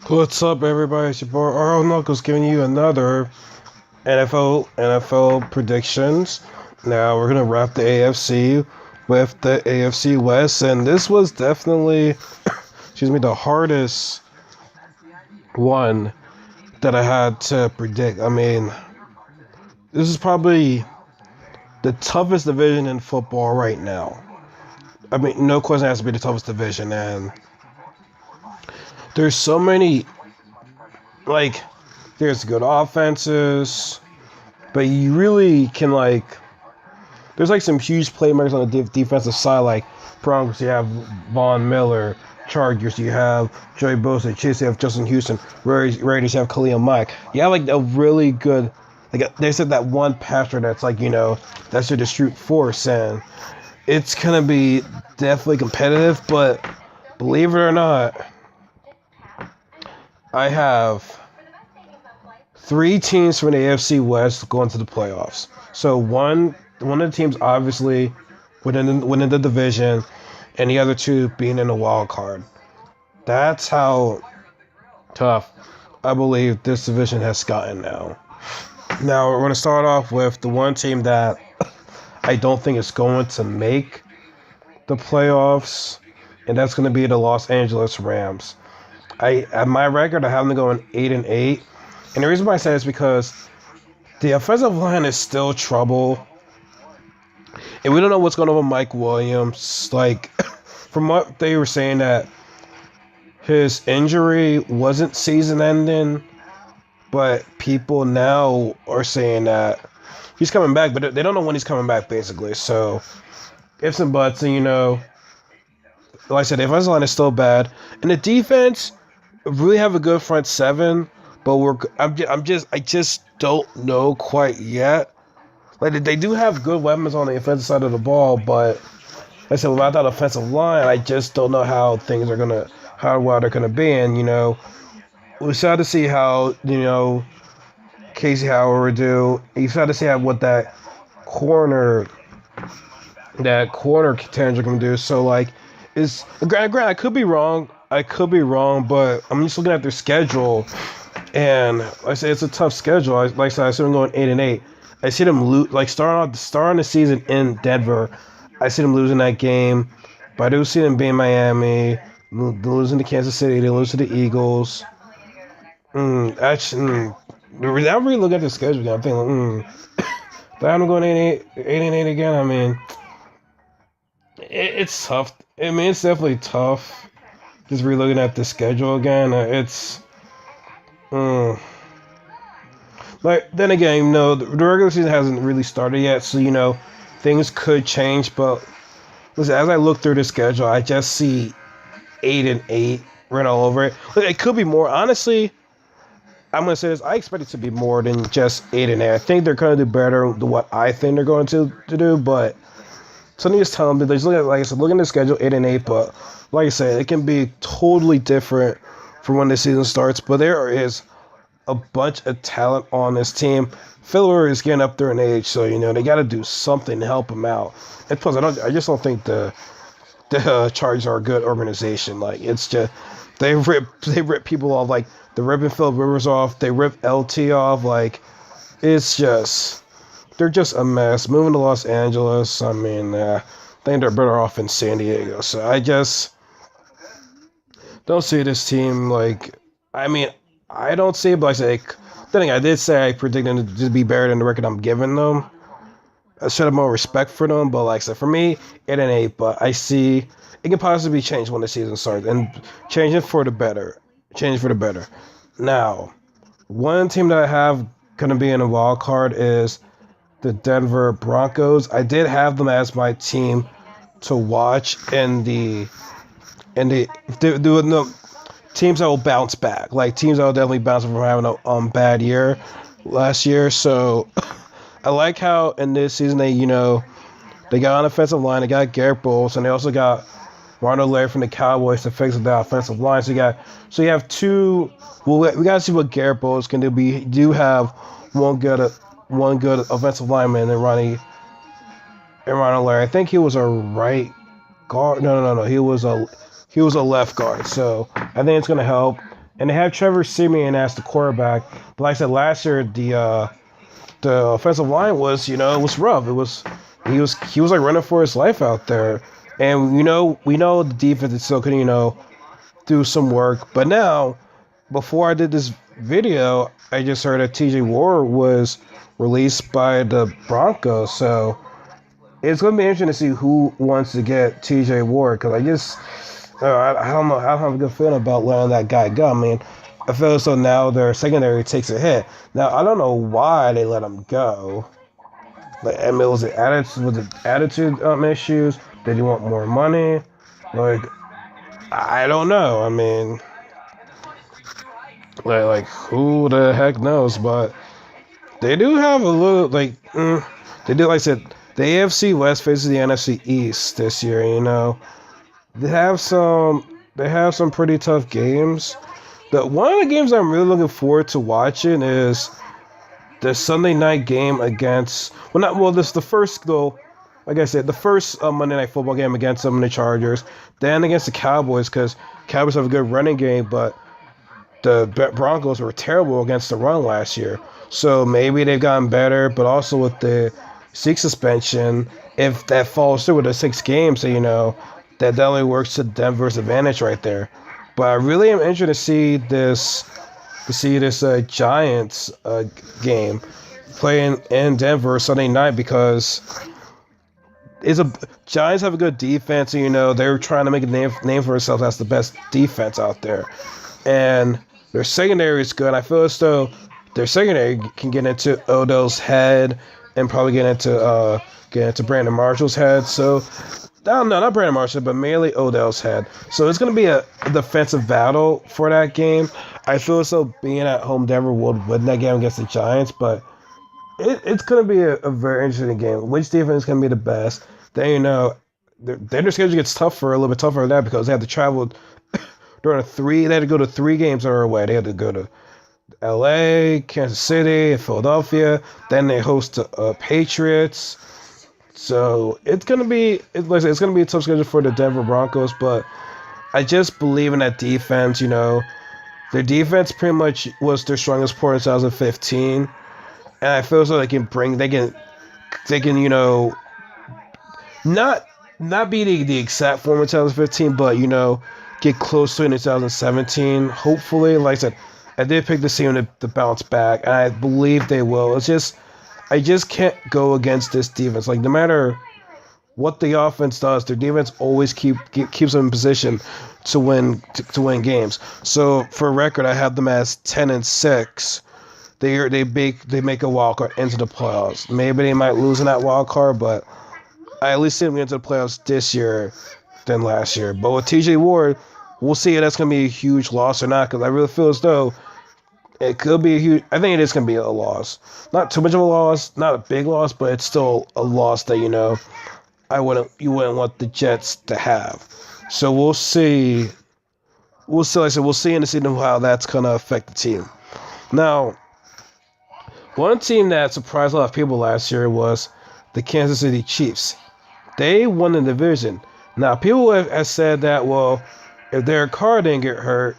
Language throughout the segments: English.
What's up, everybody? It's your boy Earl Knuckles giving you another NFL predictions. Now we're gonna wrap the AFC with the AFC West, and this was definitely, excuse me, the hardest one that I had to predict. I mean, this is probably the toughest division in football right now. I mean, no question, it has to be the toughest division, and there's so many, like, there's good offenses, but you really can, there's some huge playmakers on the defensive side, like Broncos. You have Von Miller. Chargers, you have Joey Bosa. Chiefs, you have Justin Houston. Raiders, you have Khalil Mack. You have a really good, they said that one passer that's that's your distribute force, and it's gonna be definitely competitive. But believe it or not, I have 3 teams from the AFC West going to the playoffs. So one of the teams obviously winning the division, and the other 2 being in the wild card. That's how tough I believe this division has gotten now. Now we're going to start off with the one team that I don't think is going to make the playoffs, and that's going to be the Los Angeles Rams. At my record, I have them going 8-8, and the reason why I say is because the offensive line is still trouble. And we don't know what's going on with Mike Williams. From what they were saying, that his injury wasn't season-ending, but people now are saying that he's coming back, but they don't know when he's coming back, basically. So, ifs and buts, and like I said, the offensive line is still bad, and the defense really have a good front 7, but I just don't know quite yet. They do have good weapons on the offensive side of the ball, but like I said, without that offensive line, I just don't know how well they're gonna be. And we still have to see how Casey Howard would do. You still have to see what that corner contention can do. So is granted, I could be wrong, but I'm just looking at their schedule, and like I say, it's a tough schedule. Like I said, I see them going 8-8. I see them lose, starting the season in Denver. I see them losing that game, but I do see them being Miami, losing to Kansas City. They lose to the Eagles. I'm really looking at the schedule again. I'm thinking, but I'm going 8-8 again. I mean, it's tough. I mean, it's definitely tough. Just re-looking at the schedule again, then again, the regular season hasn't really started yet, so, things could change. But listen, as I look through the schedule, I just see 8-8 written all over it. It could be more. Honestly, I'm going to say this. I expect it to be more than just 8-8. I think they're going to do better than what I think they're going to do, but something is telling me, they just like I said, look at the schedule, 8-8, but like I said, it can be totally different from when the season starts. But there is a bunch of talent on this team. Filler is getting up there in age, so they got to do something to help him out. And plus, I just don't think the Chargers are a good organization. It's just they rip people off. They're ripping Philip Rivers off. They rip LT off. It's just, they're just a mess. Moving to Los Angeles, I mean, I think they're better off in San Diego. So I just don't see this team I don't see it, but I did say I predicted them to be better than the record I'm giving them. I should have more respect for them, but like I said, for me, 8-8. But I see it can possibly change when the season starts, and change it for the better. Change for the better. Now, one team that I have going to be in a wild card is the Denver Broncos. I did have them as my team to watch in the teams that will bounce back, teams that will definitely bounce from having a bad year last year. So I like how in this season they got an offensive line, they got Garrett Bowles, and they also got Ronald Laird from the Cowboys to fix the offensive line. So you have 2. Well, we got to see what Garrett Bowles can do. We do have one good offensive lineman in Ronald Laird. I think he was a right guard. No. He was a left guard. So I think it's going to help. and they have Trevor Siemian as the quarterback. But like I said last year, the offensive line was, it was rough. He was like running for his life out there, and we know the defense is still can do some work. But now, before I did this video, I just heard that T.J. Ward was released by the Broncos, so it's going to be interesting to see who wants to get T.J. Ward, because I don't know. I don't have a good feeling about letting that guy go. I mean, I feel as though now their secondary takes a hit. Now, I don't know why they let him go. Like, I mean, was it attitude issues? Did he want more money? Like, I don't know. I mean, like who the heck knows? But they do have a little, they do, like I said, the AFC West faces the NFC East this year, They have some pretty tough games. One of the games I'm really looking forward to watching is the Sunday night game against, this is the first, though, like I said, the first Monday Night Football game against some of the Chargers, then against the Cowboys, because Cowboys have a good running game, but the Broncos were terrible against the run last year. So maybe they've gotten better, but also with the Zeke suspension, if that falls through with the 6 games, that definitely works to Denver's advantage right there. But I really am interested to see this Giants game playing in Denver Sunday night, because Giants have a good defense, and they're trying to make a name for themselves as the best defense out there, and their secondary is good. I feel as though their secondary can get into Odell's head and probably get into Brandon Marshall's head. So, no, not Brandon Marshall, but mainly Odell's head. So it's going to be a defensive battle for that game. I feel as though being at home, Denver would win that game against the Giants, but it's going to be a very interesting game. Which defense is going to be the best? Then, their schedule gets a little bit tougher than that, because they have to travel during they had to go to 3 games on our way. They had to go to LA, Kansas City, and Philadelphia. Then they host the Patriots. So it's gonna be a tough schedule for the Denver Broncos, but I just believe in that defense. Their defense pretty much was their strongest point in 2015, and I feel as though they can not be the exact form of 2015, but get close to it in 2017. Hopefully, like I said, I did pick the team to bounce back, and I believe they will. I just can't go against this defense. Like, no matter what the offense does, their defense always keeps them in position to win games. So for record, I have them as 10-6. They make a wild card into the playoffs. Maybe they might lose in that wild card, but I at least see them get into the playoffs this year than last year. But with TJ Ward, we'll see if that's going to be a huge loss or not, because I really feel as though it could be a huge. I think it is going to be a loss. Not too much of a loss, not a big loss, but it's still a loss that you wouldn't want the Jets to have. So we'll see. Like I said, we'll see in the season how that's going to affect the team. Now, one team that surprised a lot of people last year was the Kansas City Chiefs. They won the division. Now, people have said that, well, if Derek Carr didn't get hurt,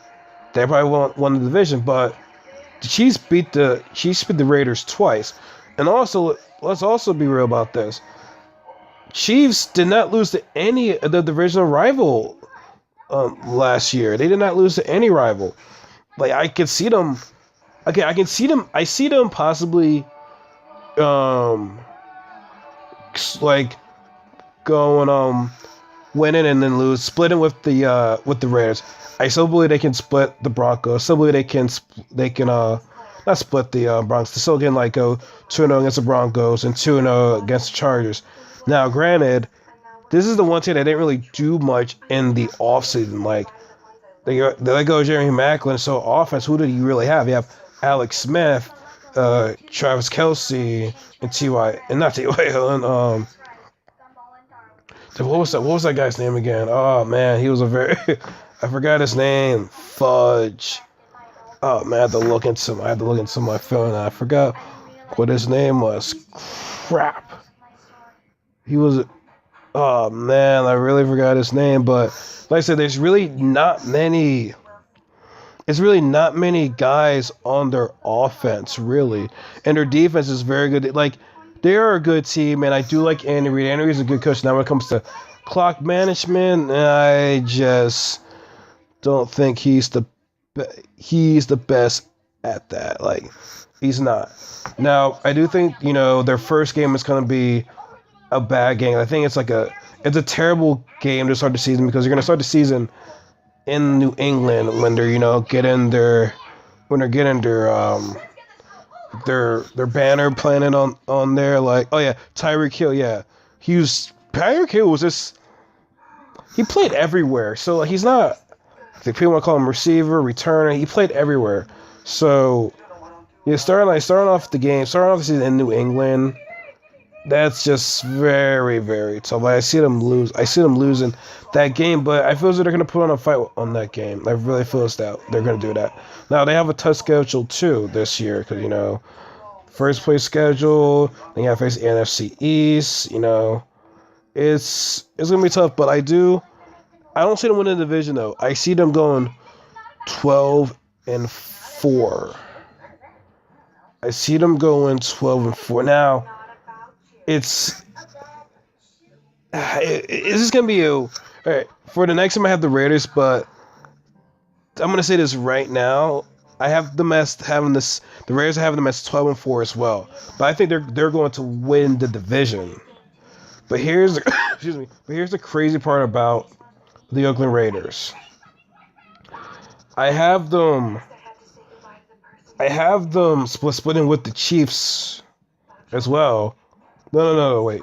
they probably won the division. But the Chiefs beat the Raiders twice. And also, let's also be real about this. Chiefs did not lose to any of the divisional rival last year. They did not lose to any rival. Like, I can see them. Okay, I see them possibly, going winning and then splitting with the Raiders. I still believe they can split the Broncos. Still believe they can not split the Broncos. They still can go 2-0 against the Broncos and 2-0 against the Chargers. Now, granted, this is the one team that didn't really do much in the offseason. Like, they let go of Jeremy Maclin. So offense, who did you really have? You have Alex Smith, Travis Kelce, and what was that guy's name again? Oh man, he was I forgot his name. Fudge. Oh man, I had to look into my phone and I forgot what his name was. Crap. He was. Oh man, I really forgot his name. But like I said, there's really not many it's really not many guys on their offense, really. And their defense is very good. Like, they are a good team, and I do like Andy Reid. Andy Reid's a good coach. Now, when it comes to clock management, I just don't think he's the best at that. Like, he's not. Now, I do think, their first game is going to be a bad game. I think it's a terrible game to start the season because you're going to start the season in New England when they're getting their their banner planted on there, like, oh yeah, Tyreek Hill, yeah, Tyreek Hill was just, he played everywhere, so he's not, if people want to call him receiver, returner, he played everywhere. So yeah, starting off the season in New England, that's just very, very tough. Like, I see them losing that game, but I feel as though they're going to put on a fight on that game. I really feel as though they're going to do that. Now, they have a tough schedule, too, this year, because, first place schedule, they have to face the NFC East, it's going to be tough, but I don't see them winning the division, though. I see them going 12-4. I see them going 12-4. Now, it's just gonna be all right. For the next time, I have the Raiders, but I'm gonna say this right now. I have them as having this. The Raiders are having them as 12-4 as well. But I think they're going to win the division. But here's excuse me. But here's the crazy part about the Oakland Raiders. I have them splitting with the Chiefs as well. No, wait.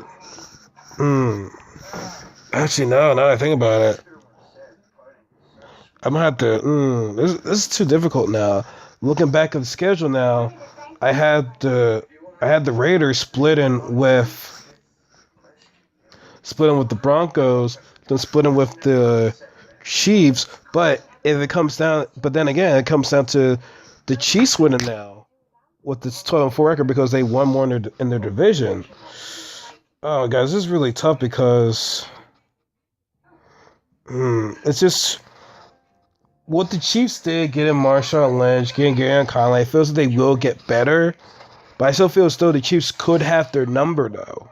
Actually, no, now that I think about it. I'm gonna have to, this is too difficult now. Looking back at the schedule now, I had the Raiders splitting with the Broncos, then splitting with the Chiefs, but then again, it comes down to the Chiefs winning now with this 12-4 record because they won more in their division. Oh, guys, this is really tough because it's just what the Chiefs did, getting Marshawn Lynch, getting Garrett Conley. It feels like they will get better, but I still feel as though the Chiefs could have their number, though.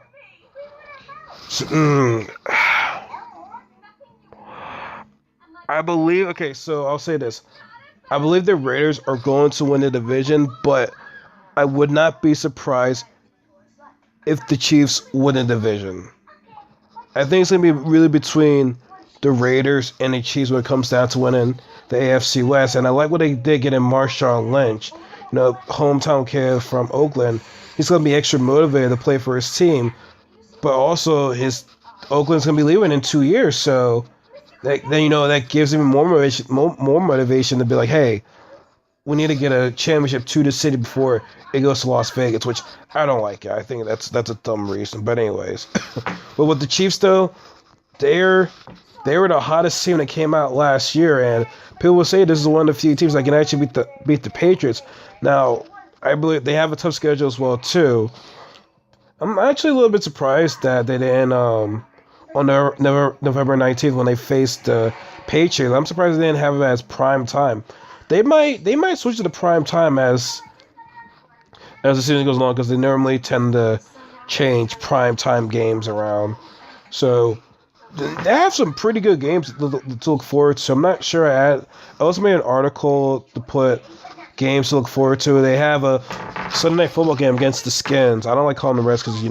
So, I believe, okay, so I'll say this. I believe the Raiders are going to win the division, but I would not be surprised if the Chiefs win the division. I think it's going to be really between the Raiders and the Chiefs when it comes down to winning the AFC West. And I like what they did getting Marshawn Lynch, hometown kid from Oakland. He's going to be extra motivated to play for his team, but also Oakland's going to be leaving in 2 years, so that gives him more motivation to be like, hey, we need to get a championship to the city before it goes to Las Vegas, which I don't like it. I think that's a dumb reason. But anyways, but with the Chiefs though, they were the hottest team that came out last year, and people will say this is one of the few teams that can actually beat the Patriots. Now, I believe they have a tough schedule as well too. I'm actually a little bit surprised that they didn't on November 19th when they faced the Patriots. I'm surprised they didn't have it as prime time. They might switch to the prime time as the season goes along because they normally tend to change prime time games around. So they have some pretty good games to look forward to. I'm not sure. I also made an article to put games to look forward to. They have a Sunday Night Football game against the Skins. I don't like calling them Reds because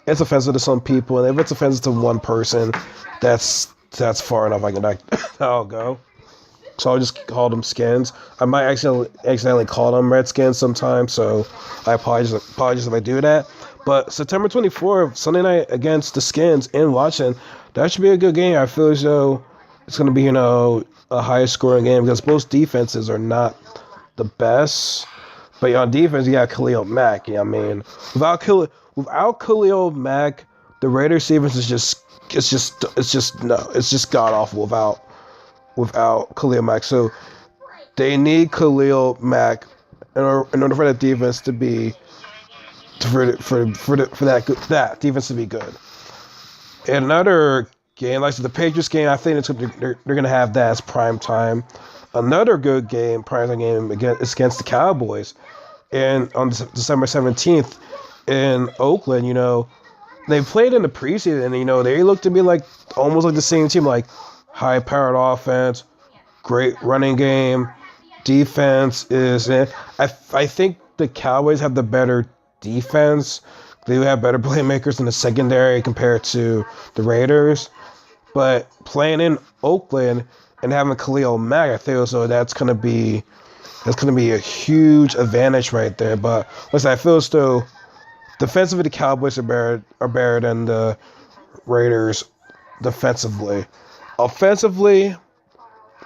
it's offensive to some people, and if it's offensive to one person, that's far enough. I'll go. So I'll just call them Skins. I might accidentally call them Redskins sometimes, so I apologize if I do that. But September 24th, Sunday night against the Skins in Washington, that should be a good game. I feel as though it's going to be, a high scoring game because both defenses are not the best. But on defense, you got Khalil Mack. I mean, without Khalil Mack, the Raiders defense is just god awful without Khalil Mack. So they need Khalil Mack in order for that defense to be for that defense to be good. And another game, like the Patriots game, I think they're gonna have that as prime time. another good game, primetime game is against the Cowboys, and on December 17th in Oakland. They played in the preseason, and they looked to be like almost like the same team, like high-powered offense, great running game, defense is. I think the Cowboys have the better defense. They have better playmakers in the secondary compared to the Raiders. But playing in Oakland and having Khalil Mack, I feel so that's gonna be a huge advantage right there. But listen, I feel as though defensively the Cowboys are better than the Raiders defensively. Offensively,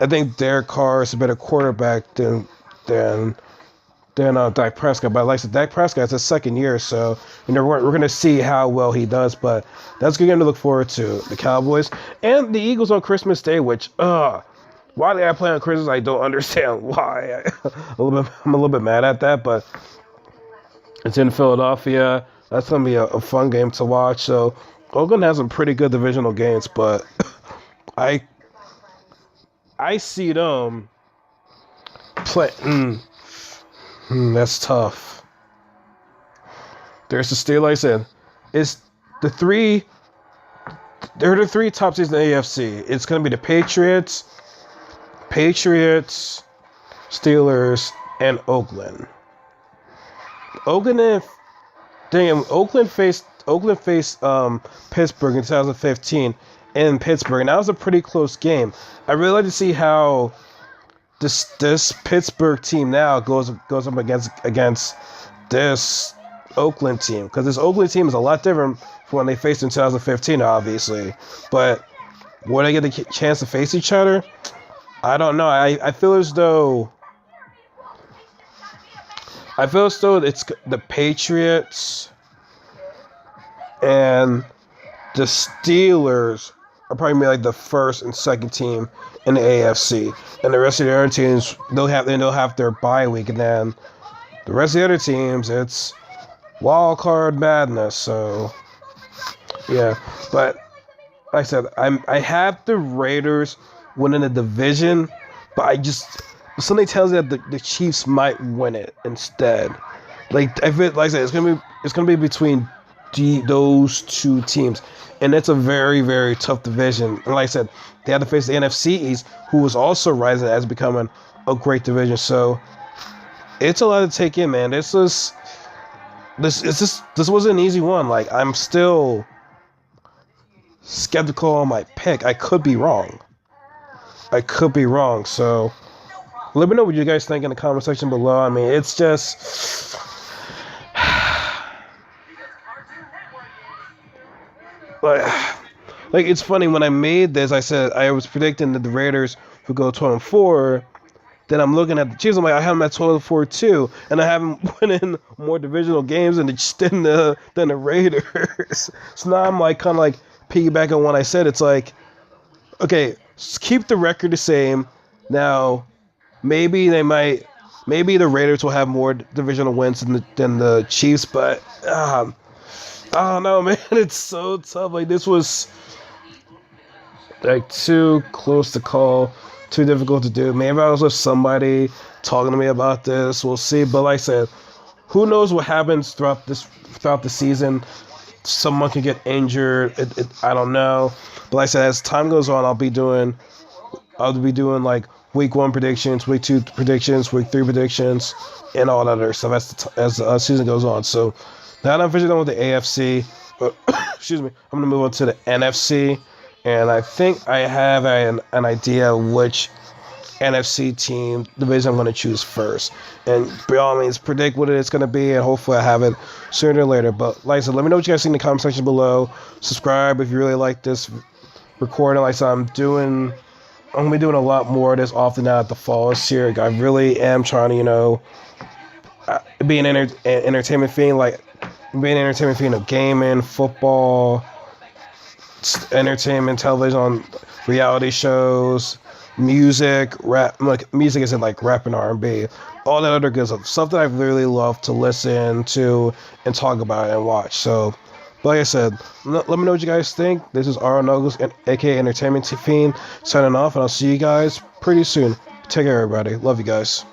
I think Derek Carr is a better quarterback than Dak Prescott. But like I said, Dak Prescott is his second year, so we're going to see how well he does. But that's a good game to look forward to. The Cowboys and the Eagles on Christmas Day, which why they are playing on Christmas, I don't understand why. I'm a little bit mad at that, but it's in Philadelphia. That's going to be a fun game to watch. So Oakland has some pretty good divisional games, but I see them play. That's tough. There's the Steelers. Like I said, they're the three top teams in the AFC. It's going to be the Patriots, Steelers, and Oakland. Oakland faced Pittsburgh in 2015 in Pittsburgh, and that was a pretty close game. I really like to see how this Pittsburgh team now goes up against this Oakland team, because this Oakland team is a lot different from when they faced in 2015, obviously. But will they get a chance to face each other? I don't know. I feel as though it's the Patriots and the Steelers are probably like the first and second team in the AFC, and the rest of the other teams they'll have their bye week, and then the rest of the other teams it's wild card madness. So yeah, but like I said, I have the Raiders winning the division, but something tells me that the Chiefs might win it instead. Like I feel, like I said, it's gonna be between those two teams, and it's a very, very tough division. And like I said, they had to face the NFC East, who was also rising as becoming a great division. So it's a lot to take in, man. This wasn't an easy one. Like, I'm still skeptical on my pick. I could be wrong. So let me know what you guys think in the comment section below. I mean, it's just like it's funny, when I made this, I said I was predicting that the Raiders would go 12-4. Then I'm looking at the Chiefs. I'm like, I have them at 12-4 too, and I have them winning more divisional games than the Raiders. So now I'm like kind of like piggybacking on what I said. It's like, okay, keep the record the same. Now maybe the Raiders will have more divisional wins than the Chiefs, but I don't know, man. It's so tough. Like, this was like too close to call, too difficult to do. Maybe I was with somebody talking to me about this. We'll see. But like I said, who knows what happens throughout the season? Someone can get injured. I don't know. But like I said, as time goes on, I'll be doing like week 1 predictions, week 2 predictions, week 3 predictions, and all that other stuff as the season goes on. So now that I'm finished with the AFC, excuse me, I'm going to move on to the NFC, and I think I have an idea which NFC team division I'm going to choose first. And by all means, predict what it's going to be, and hopefully I have it sooner or later. But like I said, let me know what you guys think in the comment section below. Subscribe if you really like this recording. Like I said, I'm going to be doing a lot more of this often now that the fall is here. I really am trying to, be an entertainment fiend, of gaming, football, entertainment, television, reality shows, music, rap. Like, music isn't like rap and R&B, all that other good stuff that I really love to listen to and talk about and watch. So, but like I said, let me know what you guys think. This is R. Nuggles, aka Entertainment Fiend, signing off, and I'll see you guys pretty soon. Take care, everybody. Love you guys.